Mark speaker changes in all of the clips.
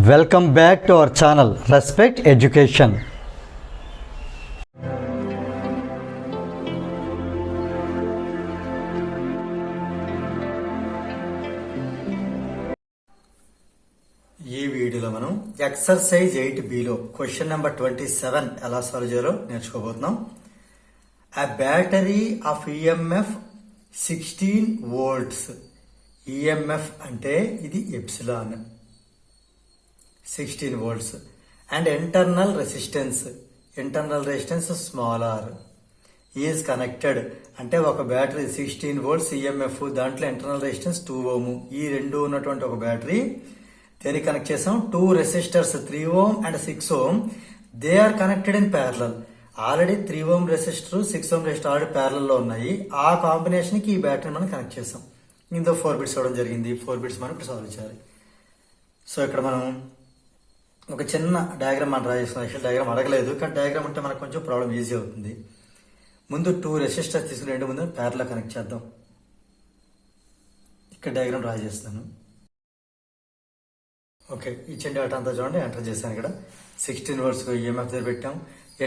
Speaker 1: Welcome back to our channel respect education. ఈ వీడియోలో మనం ఎక్సర్సైజ్ 8Bలో క్వశ్చన్ నెంబర్ 27 ఎలా సాల్వ్ చేయాలో నేర్చుకోబోతున్నాం. A battery of EMF 16 volts. EMF అంటే ఇది epsilon 16 volts and internal resistance small r is connected అంటే ఒక బ్యాటరీ 16 volts EMF దాంట్లో ఇంటర్నల్ రెసిస్టెన్స్ 2 ohm ఈ రెండు ఉన్నటువంటి ఒక బ్యాటరీ దేనికి కనెక్ట్ చేసాం 2 resistors 3 ohm and 6 ohm they are connected in parallel. Already 3 ohm resistor 6 ohm resistor already parallel లో ఉన్నాయి. ఆ కాంబినేషన్ కి ఈ బ్యాటరీ మనం కనెక్ట్ చేసాం. ఇందులో 4 బిట్స్ ఇవ్వడం జరిగింది. 4 బిట్స్ మనం ఇప్పుడు సాల్వ్ చేయాలి. సో ఇక్కడ మనం ఒక చిన్న డయాగ్రామ్ మనం డ్రా చేస్తాం. యాక్చువల్ డయాగ్రామ్ అడగలేదు, కానీ డయాగ్రామ్ ఉంటే మనకు కొంచెం ప్రాబ్లం ఈజీ అవుతుంది. ముందు 2 రెసిస్టర్స్ తీసుకుని రెండు ముందు ప్యారలల్ కనెక్ట్ చేద్దాం. ఇక్కడ డయాగ్రామ్ డ్రా చేస్తాను. ఓకే, ఇచ్చిన డేటా అంతా చూడండి, ఎంటర్ చేశాను. ఇక్కడ 16 volts ఈఎంఎఫ్ దగ్గర పెట్టాం.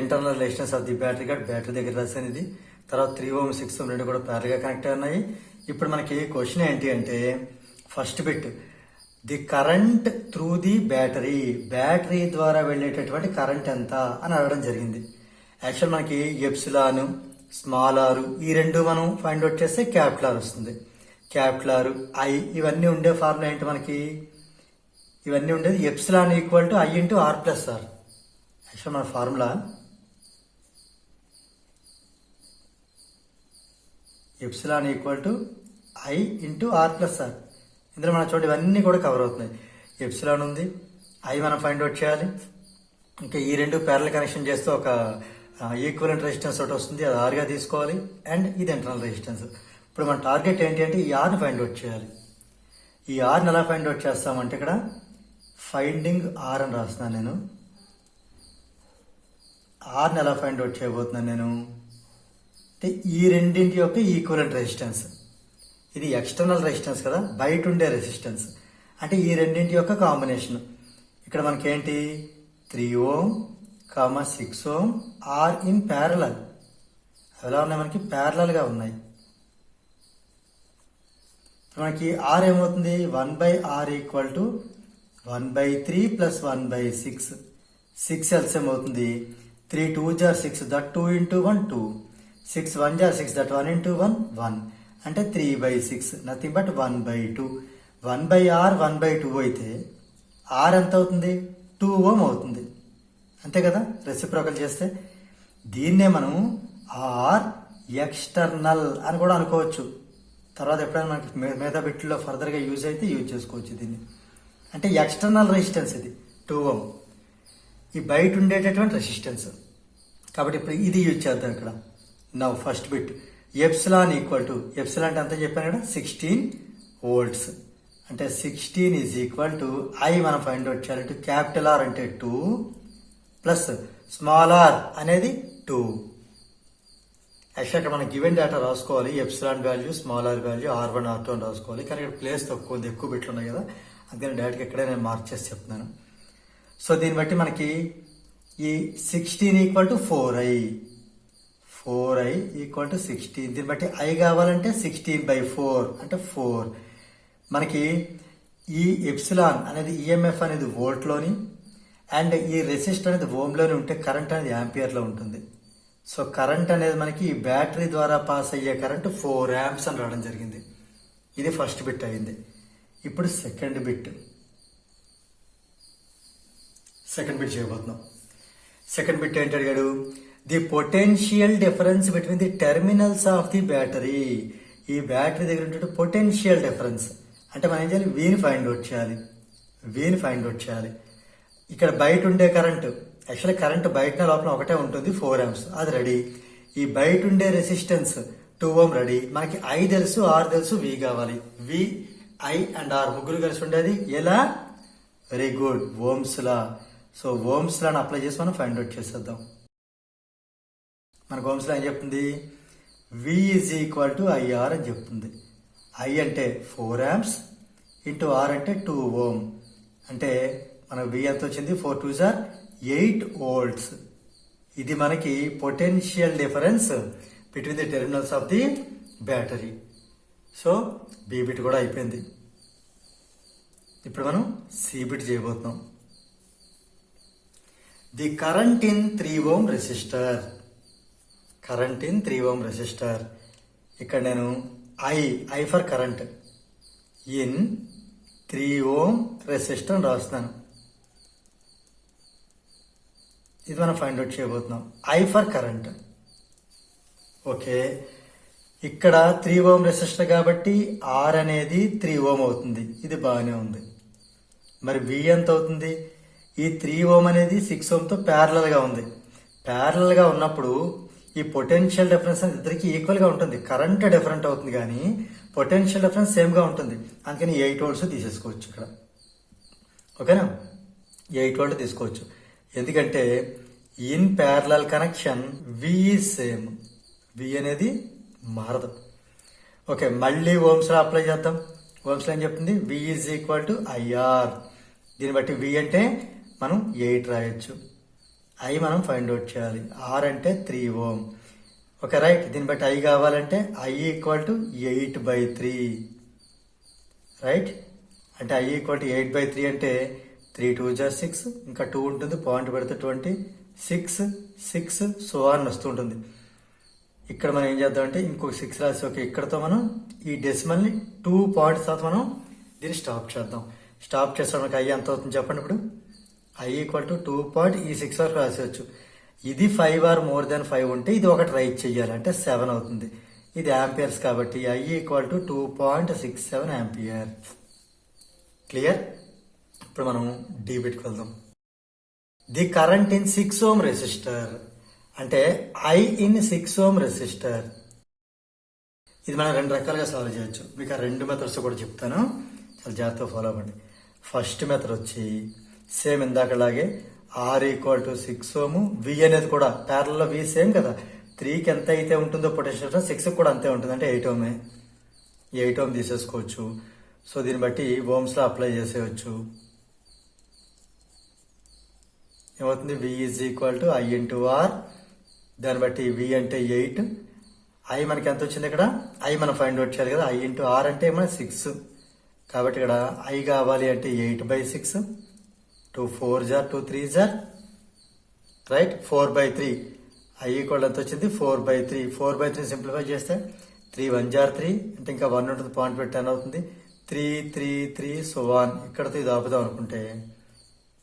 Speaker 1: Internal resistance of the battery card battery దగ్గర రాసాను ఇది. తర్వాత 3 ohm 6 ohm రెండు కూడా ప్యారలల్ గా కనెక్ట్ అయి ఉన్నాయి. ఇప్పుడు మనకి క్వశ్చన్ ఏంటి అంటే first bit the current through the battery, battery ద్వారా వెళ్ళేటటువంటి కరెంట్ ఎంత అని అడగడం జరిగింది. యాక్చువల్ మనకి ఎప్సిలాన్ స్మాల్ ఆర్ ఈ రెండు మనం ఫైండ్ అవుట్ చేస్తే క్యాపిటల్ ఆర్ వస్తుంది. క్యాపిటల్ ఆర్ ఐ ఇవన్నీ ఉండే ఫార్ములా ఏంటి మనకి, ఇవన్నీ ఉండేది epsilon equal to I into R plus R. Actual మన formula epsilon equal to I into R plus R. ఇందులో మనం చూడండి ఇవన్నీ కూడా కవర్ అవుతున్నాయి. ఎప్సిలాన్ ఉంది, ఐ మనం ఫైండ్ అవుట్ చేయాలి. ఇంకా ఈ రెండు ప్యారలల్ కనెక్షన్ చేస్తే ఒక ఈక్వలెంట్ రెసిస్టెన్స్ ఒకటి వస్తుంది, అది ఆర్గా తీసుకోవాలి. అండ్ ఇది ఇంటర్నల్ రెసిస్టెన్స్. ఇప్పుడు మన టార్గెట్ ఏంటి అంటే ఈ ఆర్ని ఫైండ్ అవుట్ చేయాలి. ఈ ఆర్ని ఎలా ఫైండ్ అవుట్ చేస్తామంటే ఇక్కడ ఫైండింగ్ ఆర్ అని రాస్తున్నాను నేను. ఆర్ని ఎలా ఫైండ్ అవుట్ చేయబోతున్నాను నేను అంటే ఈ రెండింటి యొక్క ఈక్వలెంట్ రెసిస్టెన్స్. ఇది ఎక్స్టర్నల్ రెసిస్టెన్స్ కదా, బయట ఉండే రెసిస్టెన్స్. అంటే ఈ రెండింటి యొక్క కాంబినేషన్. ఇక్కడ మనకేంటి 3 ohm, 6 ohm are in parallel. ఎలా ఉన్నాయి మనకి ప్యారలల్ గా ఉన్నాయి. మనకి ఆర్ ఏమవుతుంది 1/r equal to 1/3 plus 1/6. 6 LCM అవుతుంది. 3 2s are 6 that 2 into 1 2. 6 1s are 6 that 1 into 1 1. అంటే 3/6 నథింగ్ బట్ 1/2. 1/r 1/2 అయితే ఆర్ ఎంత అవుతుంది 2 ohm అవుతుంది. అంతే కదా, రెసిప్రోకల్ చేస్తే. దీన్నే మనం ఆర్ ఎక్స్టర్నల్ అని కూడా అనుకోవచ్చు. తర్వాత ఎప్పుడైనా మనకి మిగతా బిట్లో ఫర్దర్గా యూజ్ అయితే యూజ్ చేసుకోవచ్చు దీన్ని. అంటే ఎక్స్టర్నల్ రెసిస్టెన్స్ ఇది 2 ohm, ఈ బయట ఉండేటటువంటి రెసిస్టెన్స్. కాబట్టి ఇప్పుడు ఇది యూజ్ చేద్దాం ఇక్కడ. Now first bit epsilon equal to, epsilon అంటే అంతా చెప్పాను ఇక్కడ 16 volts. అంటే 16 ఈజ్ ఈక్వల్ టు ఐ మనం ఫైండ్ అవుట్ చేయాలంటే క్యాపిటల్ ఆర్ అంటే 2 ప్లస్ స్మాల్ ఆర్ అనేది 2. యాక్చువల్ ఇక్కడ మనం గివెన్ డేటా రాసుకోవాలి. Epsilon value, small R value, R1 R2 అని రాసుకోవాలి. కానీ ఇక్కడ ప్లేస్ తక్కువ ఉంది, ఎక్కువ బిట్లు ఉన్నాయి కదా, అందుకని డైరెక్ట్గా ఇక్కడే నేను మార్క్ చేసి చెప్తున్నాను. సో దీన్ని బట్టి మనకి ఈ 16 equal to 4i equal to 16. దీన్ని బట్టి ఐ కావాలంటే 16/4 అంటే 4. మనకి ఈ ఎప్సిలాన్ అనేది ఈఎంఎఫ్ అనేది వోల్ట్లోని అండ్ ఈ రెసిస్టర్ అనేది ఓమ్లోని ఉంటే కరెంట్ అనేది యాంపియర్లో ఉంటుంది. సో కరెంట్ అనేది మనకి ఈ బ్యాటరీ ద్వారా పాస్ అయ్యే కరెంట్ 4 amps అని రావడం జరిగింది. ఇది ఫస్ట్ బిట్ అయింది. ఇప్పుడు సెకండ్ బిట్ చేయబోతున్నాం. సెకండ్ బిట్ ఏంటి అడిగాడు, the potential difference between the terminals of the battery. ఈ బ్యాటరీ దగ్గర ఉంటే పొటెన్షియల్ డిఫరెన్స్ అంటే మనం ఏం చేయాలి, వీని ఫైండ్ అవుట్ చేయాలి. ఇక్కడ బయట ఉండే కరెంట్, యాక్చువల్లీ కరెంట్ బయట లోపల ఒకటే ఉంటుంది 4 amps, అది రెడీ. ఈ బయట ఉండే రెసిస్టెన్స్ 2 ohm రెడీ. మనకి ఐ తెలుసు, ఆర్ తెలుసు, వి కావాలి. వి, ఐ అండ్ ఆర్ ముగ్గురు కలిసి ఉండేది ఎలా, very good, Ohm's law. So Ohm's లాని అప్లై చేసి మనం ఫైండ్ అవుట్ చేసేద్దాం. మనకు ఓమ్స్ లా ఏం చెప్తుంది, వి ఈజ్ ఈక్వల్ టు ఐఆర్ అని చెప్తుంది. ఐ అంటే 4 amps ఇంటూ ఆర్ అంటే 2 ohm. అంటే మనకు V ఎంత వచ్చింది 4 2s are 8 volts. ఇది మనకి potential difference between the terminals of the battery. So B bit కూడా అయిపోయింది. ఇప్పుడు మనం C బిట్ చేయబోతున్నాం. The current in 3 ohm resistor. Current in 3 ohm resistor. ఇక్కడ నేను I for current in 3 ohm resistor అని రాస్తున్నాను. ఇది మనం ఫైండ్ అవుట్ చేయబోతున్నాం. I for current. ఓకే, ఇక్కడ 3 ohm రెసిస్టర్ కాబట్టి R అనేది 3 ohm అవుతుంది. ఇది బాగానే ఉంది. మరి V ఎంత అవుతుంది? ఈ 3 ohm అనేది 6 ohm తో ప్యారలల్ గా ఉంది. ప్యారలల్ గా ఉన్నప్పుడు ఈ పొటెన్షియల్ డిఫరెన్స్ ఇద్దరికి ఈక్వల్ గా ఉంటుంది. కరెంట్ డిఫరెంట్ అవుతుంది కానీ పొటెన్షియల్ డిఫరెన్స్ సేమ్ గా ఉంటుంది. అందుకని 8 volts తీసేసుకోవచ్చు ఇక్కడ. ఓకేనా, 8 volt తీసుకోవచ్చు. ఎందుకంటే in parallel connection V is same. V అనేది మారదు. ఓకే, మళ్ళీ ఓమ్స్ లో అప్లై చేద్దాం. ఓమ్స్ లో ఏం చెప్తుంది? V is equal to IR. దీన్ని బట్టి V అంటే మనం 8 రాయొచ్చు. I మనం ఫైండ్ అవుట్ చేయాలి. R అంటే 3 ohm. Okay right. దీన్ని బట్టి I కావాలంటే I ఈక్వల్ టు 8/3. రైట్, అంటే I ఈక్వల్ టు 8/3 అంటే 3 2s are 6, ఇంకా 2 ఉంటుంది, పాయింట్ పెడితే 20, 6 6 సో అని వస్తూ ఉంటుంది. ఇక్కడ మనం ఏం చేద్దామంటే ఇంకొక 6 రాసి ఓకే ఇక్కడతో మనం ఈ డెసిమల్ ని 2 points తర్వాత మనం దీన్ని స్టాప్ చేద్దాం. స్టాప్ చేస్తాం. మనకి I ఎంత అవుతుంది చెప్పండి. ఇప్పుడు I ఈక్వల్ టు 2 point ఈ 6 వరకు రాసేయచ్చు. ఇది 5 or more than 5 ఉంటే ఇది ఒకటి రైట్ చెయ్యాలి, అంటే 7 అవుతుంది. ఇది ఆంపియర్స్ కాబట్టి I equal to 2.67 ampere. Clear? ఇప్పుడు మనం D బిట్కి వెళ్దాం. The current in 6 ohm resistor అంటే I ఇన్ 6 ohm రెసిస్టర్. ఇది మనం 2 రకాలుగా సాల్వ్ చేయొచ్చు. మీకు ఆ 2 మెథడ్స్ కూడా చెప్తాను, చాలా జాగ్రత్తగా ఫాలో అవ్వండి. ఫస్ట్ మెథడ్ వచ్చి సేమ్ ఇందాకలాగే R equal to 6 ohm. V అనేది కూడా ప్యారల్ లో V సేమ్ కదా. 3కి ఎంత అయితే ఉంటుందో పొటెన్షియల్ 6 కూడా అంతే ఉంటుంది, అంటే 8 ohm. 8 ohm తీసేసుకోవచ్చు. సో దీన్ని బట్టి ఓమ్స్ లో అప్లై చేసేయచ్చు. ఏమవుతుంది? V is equal to I into R. దాన్ని బట్టి V అంటే 8. I మనకి ఎంత వచ్చింది? ఇక్కడ I మనం ఫైండ్ అవుట్ చేయాలి కదా. I ఇంటూ R అంటే మన 6 కాబట్టి ఇక్కడ I కావాలి అంటే 8/6. 2 4s are 2 3s are right 4/3. I equal ఎంత వచ్చింది? 4/3. 4/3 సింప్లిఫై చేస్తే 3 1s are 3, అంటే ఇంకా 1 ఉంటుంది, పాయింట్ పెట్టి 10 అవుతుంది. 3 3 3 సో 1. ఇక్కడతో ఇది ఆపుదాం అనుకుంటే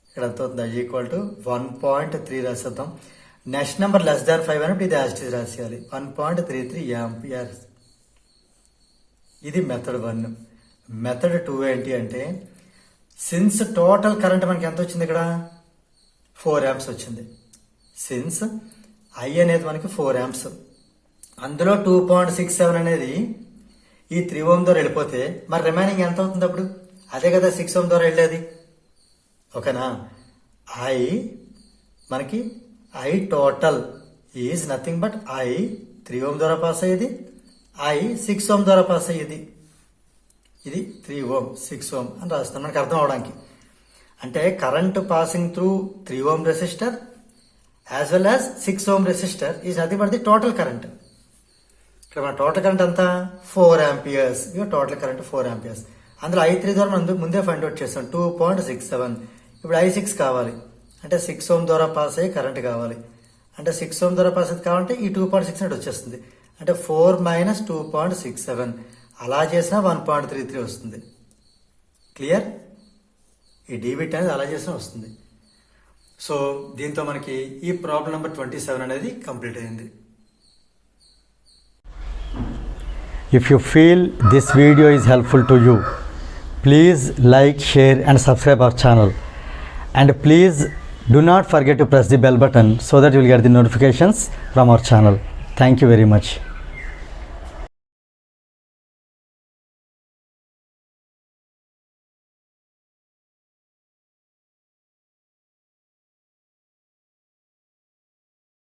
Speaker 1: ఇక్కడ ఎంత అవుతుంది? I ఈక్వల్ టు 1.3 రాసేద్దాం. నెక్స్ట్ నెంబర్ లెస్ దాన్ 5 అన్నప్పుడు ఇది యాస్టీస్ రాసేయాలి. 1.33 ఆంపియర్. ఇది మెథడ్ 1. మెథడ్ 2 ఏంటి అంటే సిన్స్ టోటల్ కరెంట్ మనకి ఎంత వచ్చింది? ఇక్కడ 4 amps వచ్చింది. సిన్స్ I అనేది మనకి 4 amps, అందులో 2.67 అనేది ఈ 3 ohm ద్వారా వెళ్ళిపోతే మరి రిమైనింగ్ ఎంత అవుతుంది? అప్పుడు అదే కదా 6 ohm ద్వారా వెళ్ళేది. ఓకేనా? మనకి I total is nothing but I 3 ohm ద్వారా పాస్ అయ్యేది, I 6 ohm ద్వారా పాస్ అయ్యేది. ఇది 3 ohm 6 ohm అని రాస్తాం మనకి అర్థం అవడానికి. అంటే current passing through 3 ohm resistor as well as 6 ohm resistor is nothing but the total current. ఇక్కడ మన టోటల్ కరెంట్ అంతా 4 amperes. ఇక టోటల్ కరెంట్ 4 amperes. అందులో I3 ద్వారా మనం ముందే ఫైండ్ అవుట్ చేస్తాం 2.67. ఇప్పుడు I6 కావాలి అంటే 6 ohm ద్వారా పాస్ అయ్యే కరెంట్ కావాలి. అంటే 6 ohm ద్వారా పాస్ అయ్యేది కావాలంటే ఈ 2.68 వచ్చేస్తుంది. అంటే 4 - 2.67 అలా చేసినా 1.33 వస్తుంది. క్లియర్? ఈ డీబిట్ అనేది అలా చేసినా వస్తుంది. సో దీంతో మనకి ఈ ప్రాబ్లం నెంబర్ 27 అనేది కంప్లీట్ అయింది.
Speaker 2: If you feel this video is helpful to you, please like, share and subscribe our channel. And please do not forget to press the bell button so that you will get the notifications from our channel. Thank you very much.